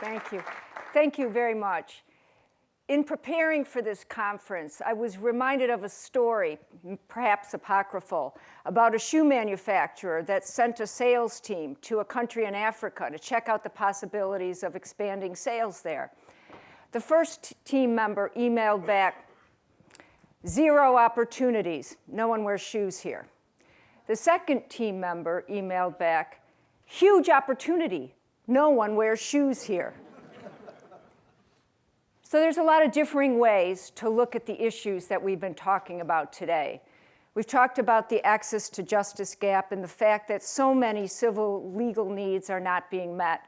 Thank you. Thank you very much. In preparing for this conference, I was reminded of a story, perhaps apocryphal, about a shoe manufacturer that sent a sales team to a country in Africa to check out the possibilities of expanding sales there. The first team member emailed back, "0 opportunities. No one wears shoes here." The second team member emailed back, "Huge opportunity. No one wears shoes here." So there's a lot of differing ways to look at the issues that we've been talking about today. We've talked about the access to justice gap and the fact that so many civil legal needs are not being met,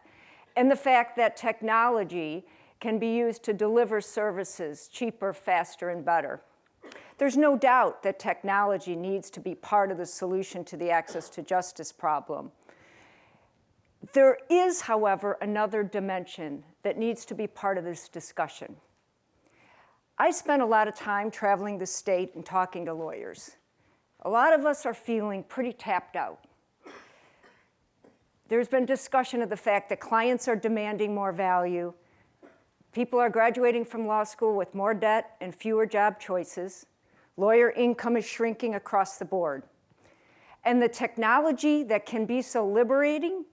and the fact that technology can be used to deliver services cheaper, faster, and better. There's no doubt that technology needs to be part of the solution to the access to justice problem. There is, however, another dimension that needs to be part of this discussion. I spent a lot of time traveling the state and talking to lawyers. A lot of us are feeling pretty tapped out. There's been discussion of the fact that clients are demanding more value. People are graduating from law school with more debt and fewer job choices. Lawyer income is shrinking across the board. And the technology that can be so liberating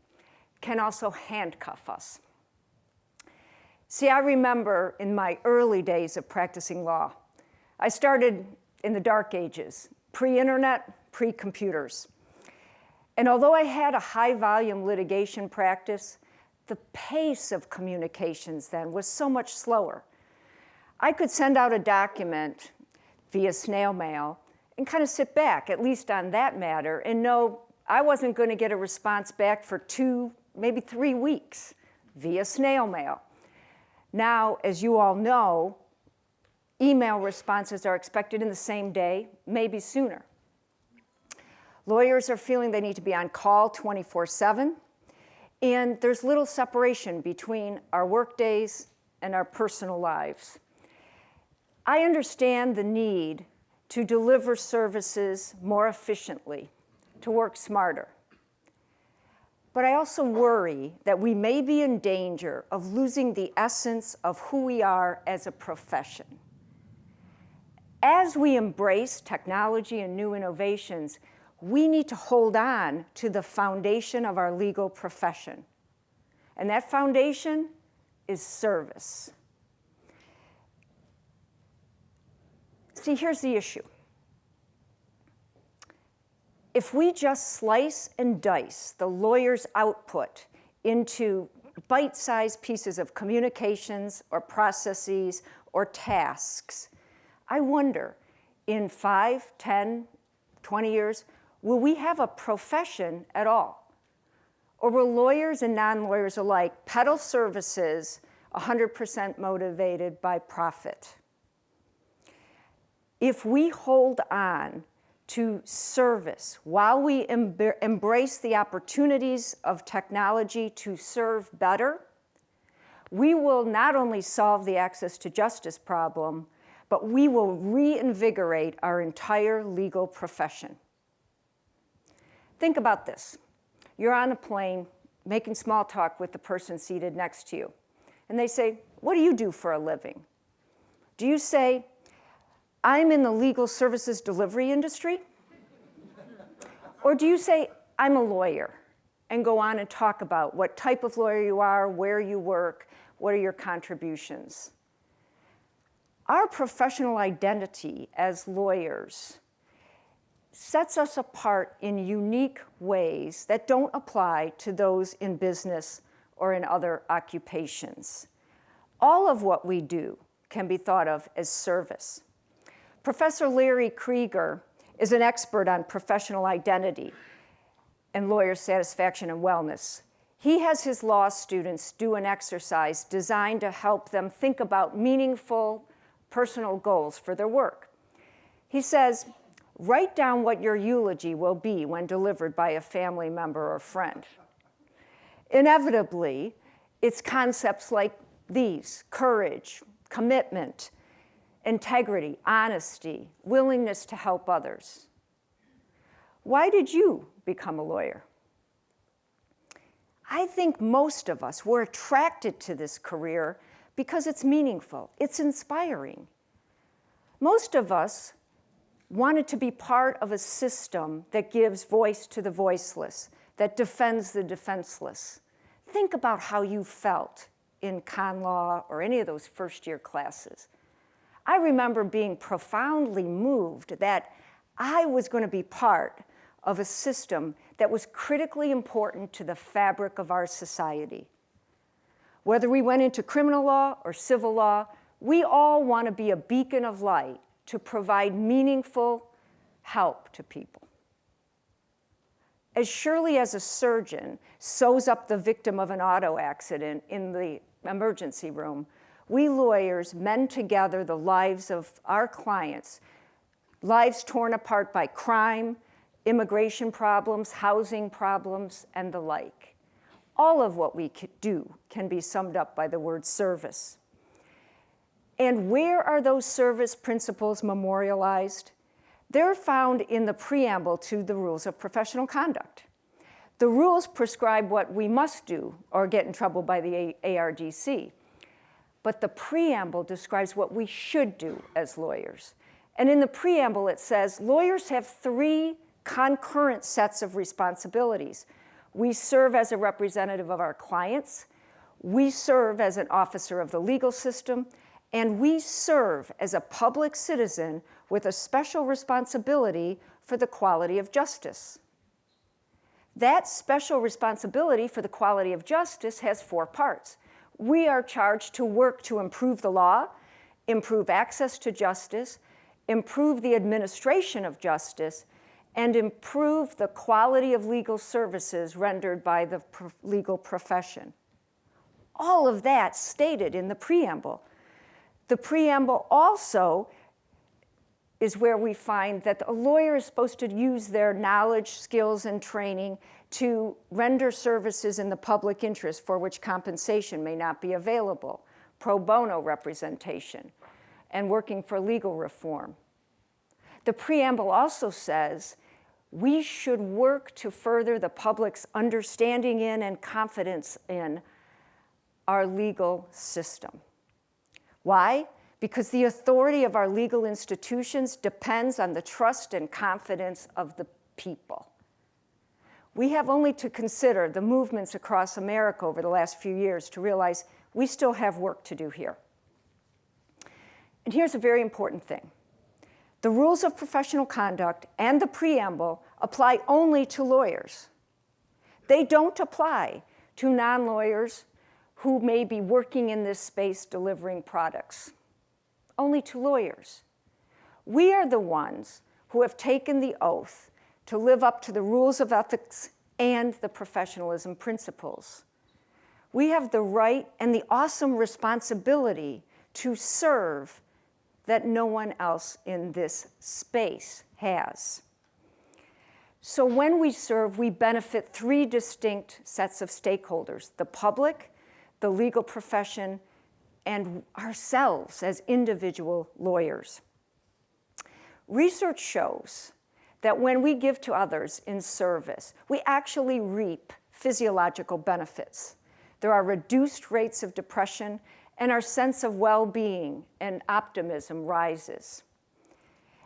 can also handcuff us. See, I remember in my early days of practicing law, I started in the dark ages, pre-internet, pre-computers. And although I had a high-volume litigation practice, the pace of communications then was so much slower. I could send out a document via snail mail and kind of sit back, at least on that matter, and know I wasn't going to get a response back for 2, maybe 3 weeks via snail mail. Now, as you all know, email responses are expected in the same day, maybe sooner. Lawyers are feeling they need to be on call 24/7, and there's little separation between our work days and our personal lives. I understand the need to deliver services more efficiently, to work smarter. But I also worry that we may be in danger of losing the essence of who we are as a profession. As we embrace technology and new innovations, we need to hold on to the foundation of our legal profession. And that foundation is service. See, here's the issue. If we just slice and dice the lawyer's output into bite-sized pieces of communications or processes or tasks, I wonder, in 5, 10, 20 years, will we have a profession at all? Or will lawyers and non-lawyers alike peddle services 100% motivated by profit? If we hold on to service while we embrace the opportunities of technology to serve better, we will not only solve the access to justice problem, but we will reinvigorate our entire legal profession. Think about this. You're on a plane making small talk with the person seated next to you, and they say, "What do you do for a living?" Do you say, "I'm in the legal services delivery industry"? Or do you say, "I'm a lawyer," and go on and talk about what type of lawyer you are, where you work, what are your contributions? Our professional identity as lawyers sets us apart in unique ways that don't apply to those in business or in other occupations. All of what we do can be thought of as service. Professor Larry Krieger is an expert on professional identity and lawyer satisfaction and wellness. He has his law students do an exercise designed to help them think about meaningful personal goals for their work. He says, write down what your eulogy will be when delivered by a family member or friend. Inevitably, it's concepts like these: courage, commitment, integrity, honesty, willingness to help others. Why did you become a lawyer? I think most of us were attracted to this career because it's meaningful, it's inspiring. Most of us wanted to be part of a system that gives voice to the voiceless, that defends the defenseless. Think about how you felt in con law or any of those first-year classes. I remember being profoundly moved that I was going to be part of a system that was critically important to the fabric of our society. Whether we went into criminal law or civil law, we all want to be a beacon of light to provide meaningful help to people. As surely as a surgeon sews up the victim of an auto accident in the emergency room, we lawyers mend together the lives of our clients, lives torn apart by crime, immigration problems, housing problems, and the like. All of what we do can be summed up by the word service. And where are those service principles memorialized? They're found in the preamble to the rules of professional conduct. The rules prescribe what we must do or get in trouble by the ARDC. But the preamble describes what we should do as lawyers. And in the preamble, it says, lawyers have 3 concurrent sets of responsibilities. We serve as a representative of our clients, we serve as an officer of the legal system, and we serve as a public citizen with a special responsibility for the quality of justice. That special responsibility for the quality of justice has 4 parts. We are charged to work to improve the law, improve access to justice, improve the administration of justice, and improve the quality of legal services rendered by the legal profession. All of that stated in the preamble. The preamble also is where we find that a lawyer is supposed to use their knowledge, skills, and training to render services in the public interest for which compensation may not be available, pro bono representation, and working for legal reform. The preamble also says we should work to further the public's understanding in and confidence in our legal system. Why? Because the authority of our legal institutions depends on the trust and confidence of the people. We have only to consider the movements across America over the last few years to realize we still have work to do here. And here's a very important thing. The rules of professional conduct and the preamble apply only to lawyers. They don't apply to non-lawyers who may be working in this space delivering products. Only to lawyers. We are the ones who have taken the oath to live up to the rules of ethics and the professionalism principles. We have the right and the awesome responsibility to serve that no one else in this space has. So when we serve, we benefit 3 distinct sets of stakeholders: the public, the legal profession, and ourselves as individual lawyers. Research shows that when we give to others in service, we actually reap physiological benefits. There are reduced rates of depression, and our sense of well-being and optimism rises.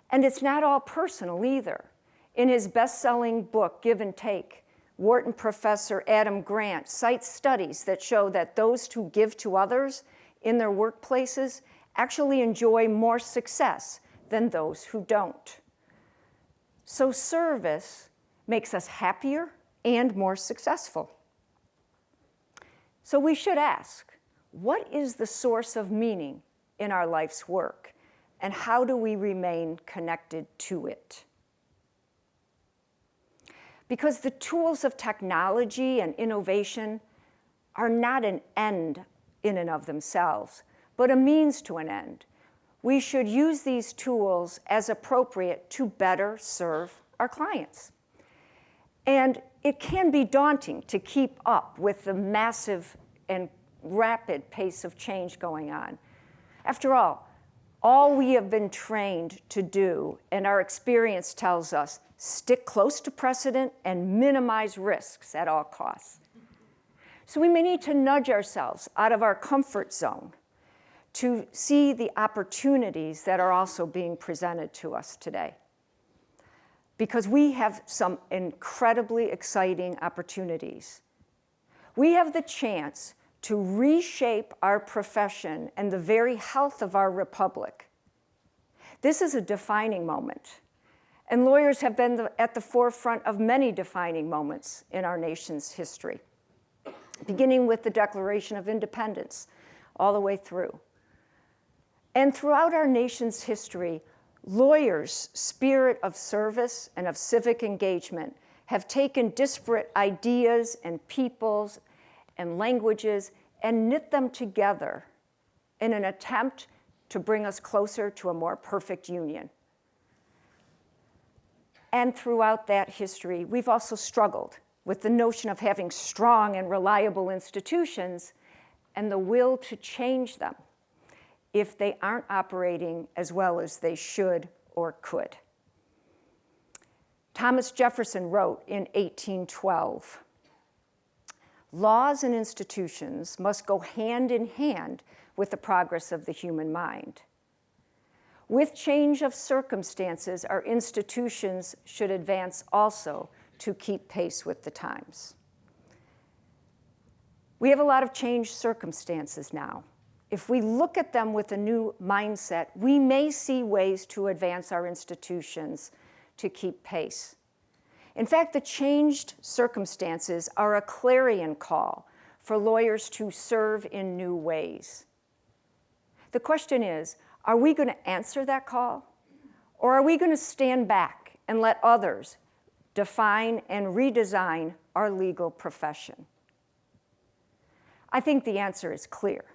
And it's not all personal either. In his best-selling book, Give and Take, Wharton professor Adam Grant cites studies that show that those who give to others in their workplaces actually enjoy more success than those who don't. So service makes us happier and more successful. So we should ask, what is the source of meaning in our life's work, and how do we remain connected to it? Because the tools of technology and innovation are not an end in and of themselves, but a means to an end. We should use these tools as appropriate to better serve our clients. And it can be daunting to keep up with the massive and rapid pace of change going on. After all we have been trained to do, and our experience tells us, stick close to precedent and minimize risks at all costs. So we may need to nudge ourselves out of our comfort zone to see the opportunities that are also being presented to us today. Because we have some incredibly exciting opportunities. We have the chance to reshape our profession and the very health of our republic. This is a defining moment, and lawyers have been at the forefront of many defining moments in our nation's history, beginning with the Declaration of Independence, all the way through. And throughout our nation's history, lawyers' spirit of service and of civic engagement have taken disparate ideas and peoples and languages and knit them together in an attempt to bring us closer to a more perfect union. And throughout that history, we've also struggled with the notion of having strong and reliable institutions and the will to change them if they aren't operating as well as they should or could. Thomas Jefferson wrote in 1812, "Laws and institutions must go hand in hand with the progress of the human mind. With change of circumstances, our institutions should advance also to keep pace with the times." We have a lot of changed circumstances now. If we look at them with a new mindset, we may see ways to advance our institutions to keep pace. In fact, the changed circumstances are a clarion call for lawyers to serve in new ways. The question is, are we going to answer that call? Or are we going to stand back and let others define and redesign our legal profession? I think the answer is clear.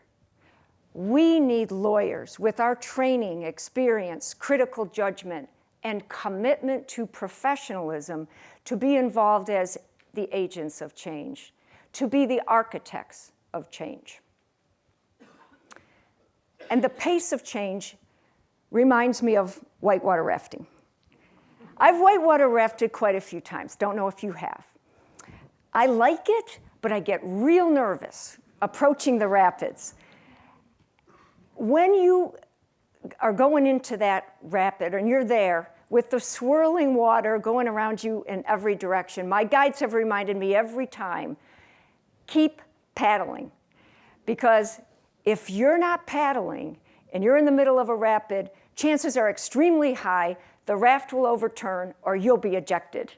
We need lawyers with our training, experience, critical judgment, and commitment to professionalism to be involved as the agents of change, to be the architects of change. And the pace of change reminds me of whitewater rafting. I've whitewater rafted quite a few times. Don't know if you have. I like it, but I get real nervous approaching the rapids. When you are going into that rapid and you're there with the swirling water going around you in every direction, my guides have reminded me every time, keep paddling. Because if you're not paddling and you're in the middle of a rapid, chances are extremely high the raft will overturn or you'll be ejected.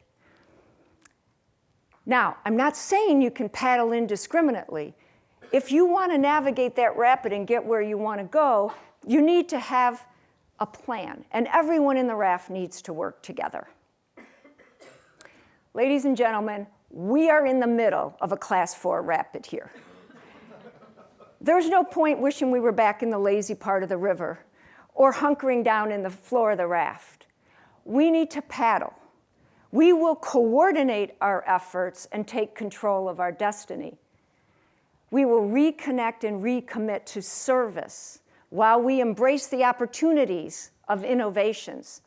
Now, I'm not saying you can paddle indiscriminately. If you want to navigate that rapid and get where you want to go, you need to have a plan, and everyone in the raft needs to work together. Ladies and gentlemen, we are in the middle of a Class 4 rapid here. There's no point wishing we were back in the lazy part of the river or hunkering down in the floor of the raft. We need to paddle. We will coordinate our efforts and take control of our destiny. We will reconnect and recommit to service while we embrace the opportunities of innovations.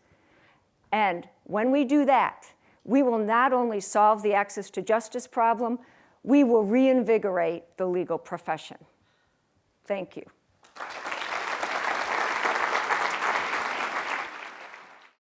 And when we do that, we will not only solve the access to justice problem, we will reinvigorate the legal profession. Thank you.